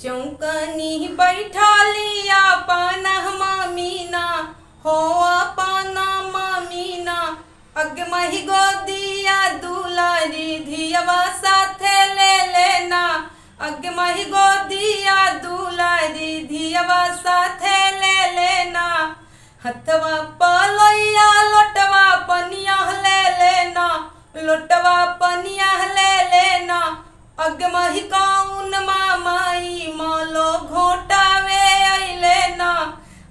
चौकनी बैठाली अपन ममीना हो अपन ममीना अगमही गोदिया दुलारी धियवा साथे ले लेना अगमही गोदिया दुलारी धियवा साथे ले लेना हथवा पलैया लोटवा पनिया ले लेना लोटवा पनिया ले लेना अगमही कौन मामाई मालो घोटावे अइले ना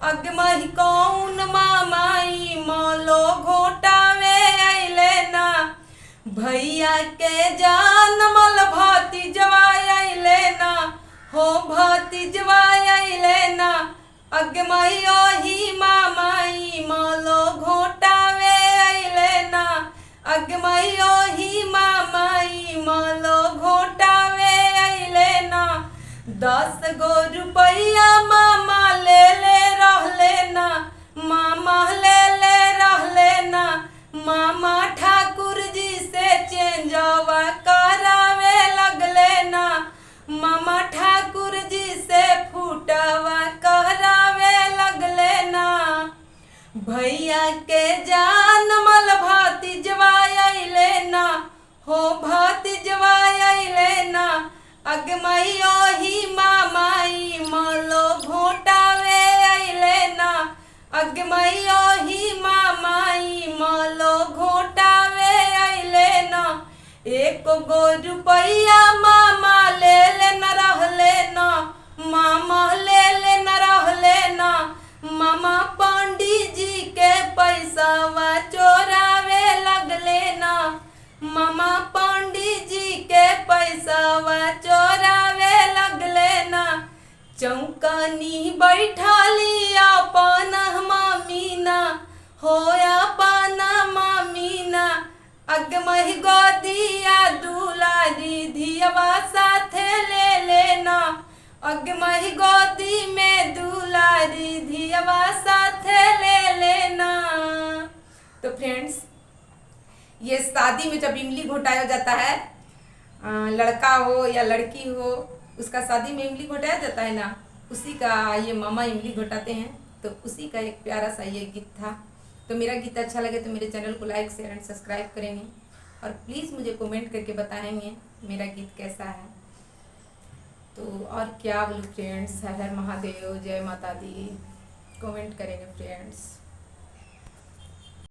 अगमही कौन मामाई मालो घोटावे अइले ना भैया के जानमल भतीजवा अइले ना हो भतीजवा अइले ना अगमही ओही मामाई मालो घोटावे अइले ना अगमही ओही मामाई मालो घोटावे अइले ना 10 गो रुपया मामा ले रहले ना मामा ले रहले ना मामा ठाकुर जी से चेंजवा करावे लगले ना मामा ठाकुर जी से फूटवा करावे लगले ना भैया के जानमल भतीजवा अइले ना हो भतीजवा अइले ना अगमई ओही मामाई मालो घोटावे अइले ना अगमई ओही मामाई मालो घोटावे अइले ना 1 गो रुपया मामा ले न रहले ना मामा ले न रहले ना मामा पंडित जी के पैसावा चोरावे लगले ना मामा पंडित जी के पैसावा चोरावे लगले ना चौकनी बैठाली अपन ममीना हो अपन ममीना अगमही गोदिया दुलारी धियवा साथे ले लेना अगमही गोदी में दुलारी धियवा साथे ले लेना। तो फ्रेंड्स, ये शादी में जब इमली घोटाया जाता है, लड़का हो या लड़की हो, उसका शादी में इमली घोटाया जाता है ना, उसी का ये मामा इमली घोटाते हैं। तो उसी का एक प्यारा सा ये गीत था। तो मेरा गीत अच्छा लगे तो मेरे चैनल को लाइक शेयर एंड सब्सक्राइब करेंगे और प्लीज़ मुझे कमेंट करके बताएंगे मेरा गीत कैसा है। तो और क्या बोलूँ फ्रेंड्स, हर हर महादेव, जय माता दी, कमेंट करेंगे फ्रेंड्स।